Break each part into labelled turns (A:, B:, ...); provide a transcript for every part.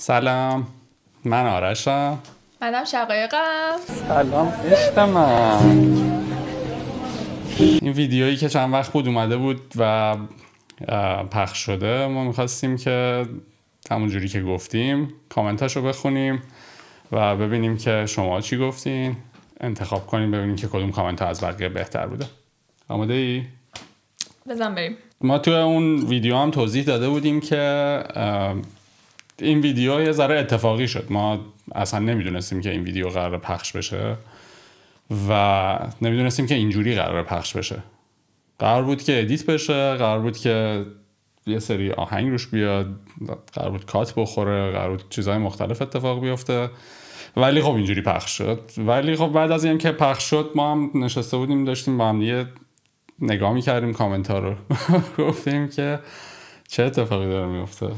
A: سلام، من آرشم.
B: منم شقایقم.
A: سلام عشق من. این ویدیویی که چند وقت بود اومده بود و پخش شده، ما میخواستیم که همونجوری که گفتیم کامنتاشو بخونیم و ببینیم که شما چی گفتین، انتخاب کنیم ببینیم که کدوم کامنت ها از بقیه بهتر بوده. آماده ای؟
B: بزن بریم.
A: ما توی اون ویدیو هم توضیح داده بودیم که این ویدیو یه ذره اتفاقی شد. ما اصلا نمیدونستیم که این ویدیو قراره پخش بشه و نمیدونستیم که اینجوری قراره پخش بشه. قرار بود که ادیت بشه، قرار بود که یه سری آهنگ روش بیاد، قرار بود کات بخوره، قرار بود چیزهای مختلف اتفاق بیفته، ولی خب اینجوری پخش شد. ولی خب بعد از این که پخش شد ما هم نشسته بودیم داشتیم با هم یه نگاه میکردیم کامنت ها رو گفتیم که چه اتفاقی داره میفته.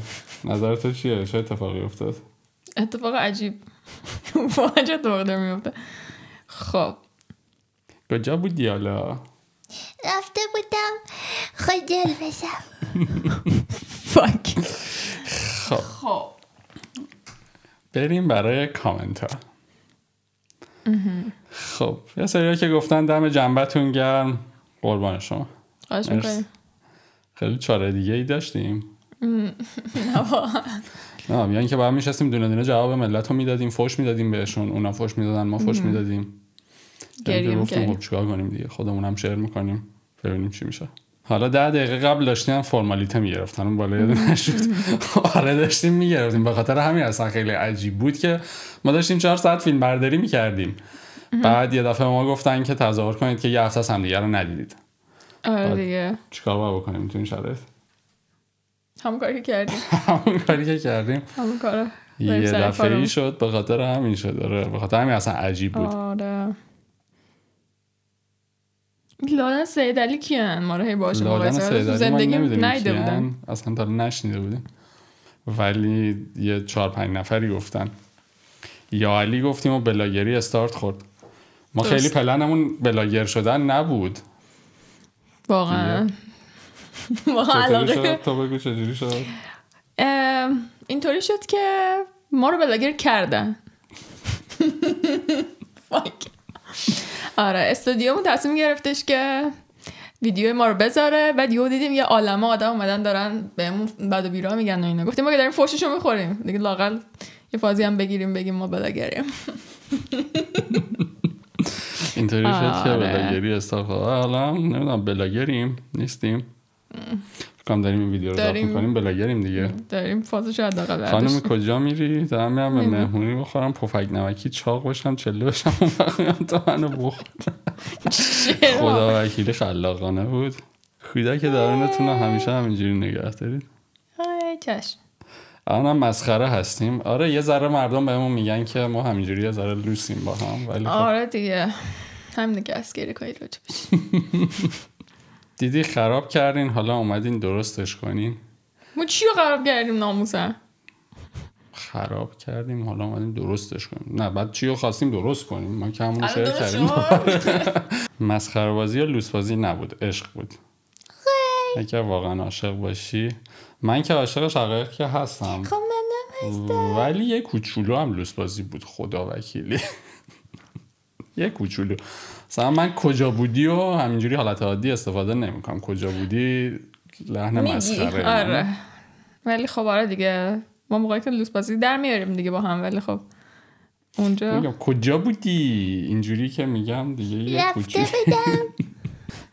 A: نظر تو چیه؟ چه اتفاقی افتاد؟
B: اتفاق عجیب. واقعا چه اتفاقی داره میفته؟ خب
A: کجا بودی حالا؟
C: رفته بودم خجل بشم.
B: فاک.
A: خب بریم برای کامنت ها. خب یه سری که گفتن دم جنبتون گرم، قربان شما.
B: خواهش میکنیم.
A: خیلی چاره دیگه ای داشتیم؟
B: نه واقعا.
A: نه میگن که باید میشستیم دونه دونه جواب ملت رو میدادیم، فوش میدادیم بهشون، اونا فوش میدادن، ما فوش میدادیم،
B: گریم
A: خب چیکار کنیم دیگه، خودمون هم شیر میکنیم ببینیم چی میشه. حالا 10 دقیقه قبل داشتیم فرمالیته میگرفتن اون بالا یاد نشد. آره داشتیم میگرفتیم، به خاطر همین اصلا خیلی عجیب بود که ما داشتیم 4 ساعت فیلم برداری میکردیم، بعد یه دفعه ما گفتن که تظاهر کنید که یه هفته از همدیگه رو ندیدید.
B: آره دیگه
A: چیکار باید بکنیم تو این شرایط؟
B: همون کاری که کردیم. همون کارو
A: یه دفعه ای شد، به خاطر همین شد. آره به خاطر همین اصلا عجیب بود.
B: آره لادن سید علی کیان؟ ما رو هی باشه
A: مقایسه
B: زندگی نیده بودم،
A: اصلا تا نشنیده بودیم، ولی یه 4-5 نفری گفتن. یا علی گفتیم و بلاگری استارت خورد. ما خیلی پلنمون بلاگر شدن نبود
B: واقعا. علاقه
A: تو بگو چجوری شد؟
B: اینطوری شد که ما رو بلاگر کردن. آره استودیومون تصمیم گرفتش که ویدیو ما رو بذاره، بعد یهو دیدیم یه عالمه آدم اومدن دارن بهمون بد و بیرا میگن و اینا. گفتیم ما که داریم فوششو میخوریم دیگه، لااقل یه فازی هم بگیریم بگیم ما بلاگریم.
A: اینطوری شد که بلاگری استارت خورد. حالا نمیدونم بلاگریم نیستیم، فکرم داریم این ویدیو رو ضبط می‌کنیم، بلاگریم دیگه،
B: داریم فازشو حداقل برداشت.
A: خانم کجا میری؟ دارم میرم به مهمونی بخورم، پفک نمکی چاق باشم، چله باشم، اون وقت میام تو منو بخور. خدا وکیلی خلاقانه بود. کودک درونتون رو همیشه همینجوری نگه دارید.
B: آره چشم.
A: الان مسخره هستیم. آره یه ذره مردم بهمون میگن که ما همینجوری یه ذره لوسیم با هم، ولی
B: آره دیگه همین که اسکری کنید راجبش.
A: دیدی خراب کردین، حالا اومدین درستش کنین.
B: ما چی رو خراب کردیم ناموسن؟
A: خراب کردیم حالا اومدیم درستش کنیم. نه بعد چی رو خواستیم درست کنیم، ما که همون شیر کردیم. مسخره بازی یا لوس بازی نبود، عشق بود. اگه واقعا عاشق باشی، من که عاشق شقایق که هستم،
C: خب منم هستم،
A: ولی یه کوچولو هم لوس بازی بود خدا وکیلی. یه کوچولو. مثلا من کجا بودی و همینجوری حالت عادی استفاده نمی‌کنم، کجا بودی لحن مسخره.
B: آره ولی خب آره دیگه ما موقعی که لوس بازی در میاریم دیگه با هم، ولی خب اونجا
A: میگم کجا بودی اینجوری که میگم دیگه یه کوچولو.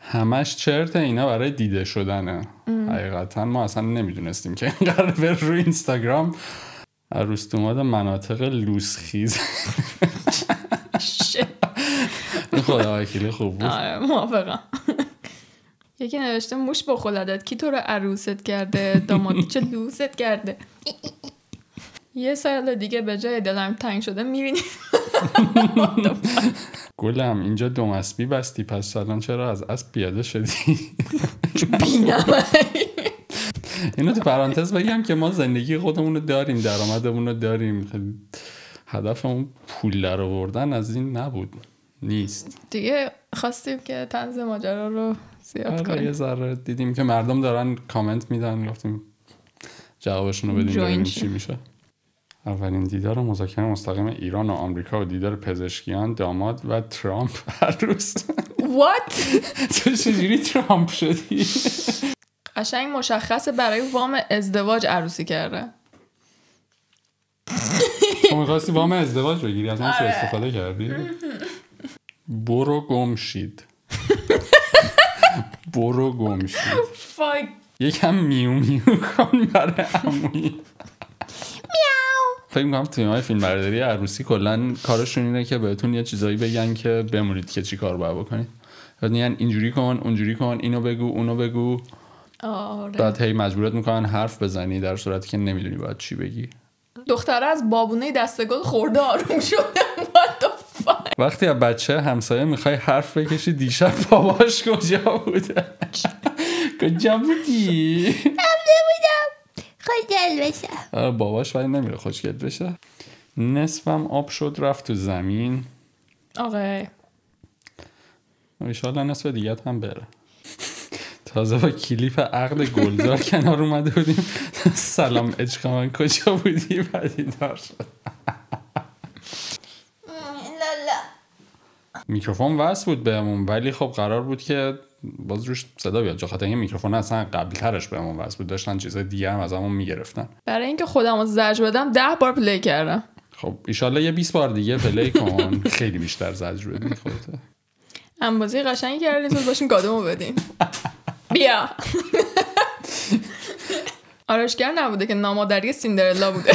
A: همش چرت اینا برای دیده شدنه. حقیقتا ما اصلا نمیدونستیم که اینقدر به روی اینستاگرام عروستوماد مناطق لوسخیز. خدا وکیلی خوب بود.
B: آره موافقم. یکی نوشته موش با خلدت کی تو رو عروست کرده، دامادی چه لوست کرده. یه سال دیگه به جای دلم تنگ شده میرینی.
A: گلم اینجا دو اسبی بستی، پس الان چرا از اسب پیاده شدی؟ اینو تو پرانتز بگم که ما زندگی خودمون رو داریم، درآمدمون رو داریم، هدفمون پول در آوردن از این نبود، نیست
B: دیگه. خواستیم که طنز ماجرا رو زیاد کنیم.
A: یه ذره دیدیم که مردم دارن کامنت میدن، گفتیم جوابشون رو بدیم ببینیم چی میشه. اولین دیدار مذاکره مستقیم ایران و آمریکا و دیدار پزشکیان، داماد و ترامپ عروس.
B: What؟
A: تو چجوری ترامپ شدی؟
B: قشنگ مشخصه برای وام ازدواج عروسی کرده.
A: تو می‌خواستی وام ازدواج بگیری، از من سوء استفاده کردی؟ برو گم شید. برو گم شید.
B: فاک.
A: یکم میو میو کن برای عمویی. فکر می‌کنم تیم‌های فیلمبرداری عروسی کلاً کارشون اینه که بهتون یه چیزایی بگن که بمونید که چی کار باید بکنید. یعنی اینجوری کن، اونجوری کن، اینو بگو، اونو بگو.
B: آره.
A: بعد هی مجبورت میکنن حرف بزنی در صورتی که نمیدونی باید چی بگی.
B: دختره از بابونه دستگل خورده آروم شده. What the fuck؟
A: وقتی از بچه همسایه میخوای حرف بکشی دیشب باباش کجا بوده؟ کجا بودی؟
C: رفته بودم خوشگل بشم.
A: باباش ولی نمیره خوشگل بشه. نصفم آب شد رفت تو زمین.
B: آقای
A: ایشالله نصف دیگه هم بره. تازه با کلیپ عقد گلزار کنار اومده بودیم. سلام عشق من کجا بودی؟ بعدی دار شد.
C: لالا
A: میکروفون وصل بود بهمون ولی خب قرار بود که باز روش صدا بیاد، خاطر این میکروفون اصلا قبل ترش بهمون وصل بود، داشتن چیزای دیگه هم از همون میگرفتن.
B: برای اینکه خودمو زجر بدم 10 بار پلی کردم.
A: خب ایشالله یه 20 بار دیگه پلی کن. خیلی بیشتر زجر بدی خودت.
B: انبازی قشنگی کردین، زود باشین کادومو بدین. بیا. آرایشگر نبوده که نامادری سیندرلا بوده.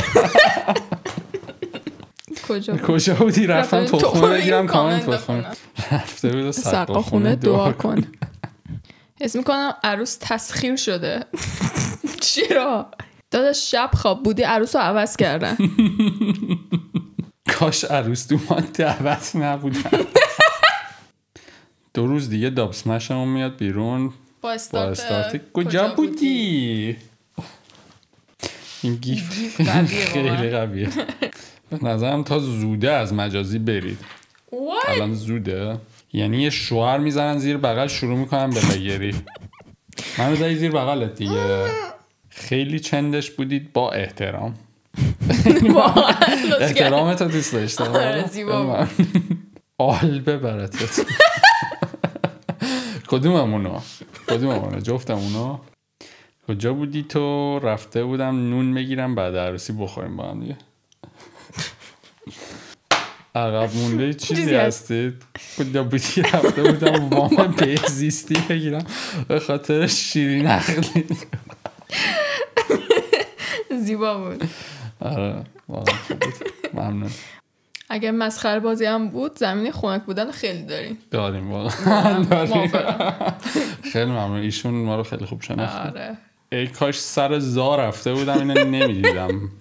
A: کجا بودی؟ رفتم تخمه بگیرم کامنت بخونم. رفته بود
B: سقا خونه دعا کن. حس میکنم عروس تسخیر شده. چرا؟ داداش شب خواب بودی عروس رو عوض کردن.
A: کاش عروس دومان دعوت نبودن. 2 روز دیگه داب سمشمون میاد بیرون
B: با استارت
A: کجا بودی؟ این گیف خیلی قویه. به نظرم تا زوده از مجازی برید. الان زوده، یعنی یه شوهر میزنن زیر بغل شروع میکنن به لگری. من رو زیر بغلت دیگه. خیلی چندش بودید با احترام. احترامت رو دوست داشتم. آل ببرتت. کدوممونو جفتمونو. کجا بودی تو؟ رفته بودم نون بگیرم بعد عروسی بخوریم با هم دیگه. عقب مونده چیزی هستید؟ کجا بودی؟ رفته بودم وام بهزیستی بگیرم به خاطر شیرین عقلی.
B: زیبا بود.
A: آره واقعا خوب بود. ممنون.
B: اگه مسخره بازی هم بود زمین خنک بودن خیلی
A: داریم واقعا. خیلی ممنون، ایشون ما رو خیلی خوب شناخت.
B: آره.
A: ای کاش سر زا رفته بودم اینو نمیدیدم.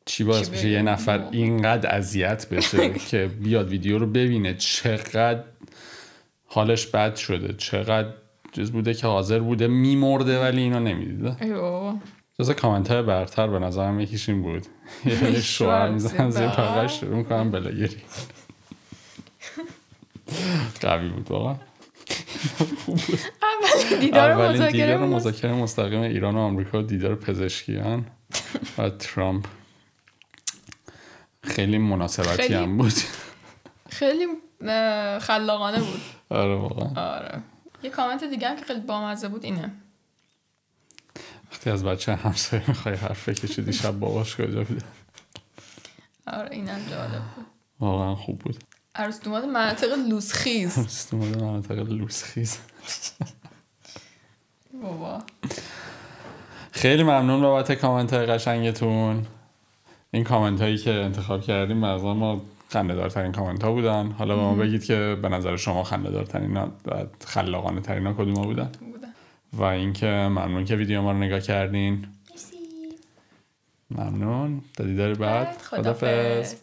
A: چی باعث میشه یه نفر اینقدر اذیت بشه که بیاد ویدیو رو ببینه چقدر حالش بد شده، چقدر چیز بوده که حاضر بوده میمرده ولی اینو نمیدیده. جز کامنت های برتر به نظرم یکیش این بود. یه شوهر میزنن زیر بغلش شروع میکنن بلگری. قوی بود واقعا.
B: اولین دیدار
A: مذاکره مستقیم ایران و آمریکا و دیدار پزشکیان و ترامپ خیلی مناسبتی هم بود.
B: خیلی خلاقانه بود.
A: آره واقعا.
B: آره. یه کامنت دیگه هم که خیلی بامزه بود اینه.
A: وقتی از بچه همسایه میخوای حرف بکشی دیشب باباش کجا بوده.
B: آره اینم جالب بود.
A: واقعا خوب بود.
B: عروس دوماد مناطق لوسخیز. بابا
A: خیلی ممنون بابت کامنت های قشنگتون. این کامنت هایی که انتخاب کردیم از ما خنده دارترین کامنت ها بودن. حالا به ما بگید که به نظر شما خنده دارترین و خلاقانه ترین ها کدوم ها بودن. و اینکه ممنون که ویدیو ما رو نگاه کردین. ممنون. تا دیدار بعد. خدافظ.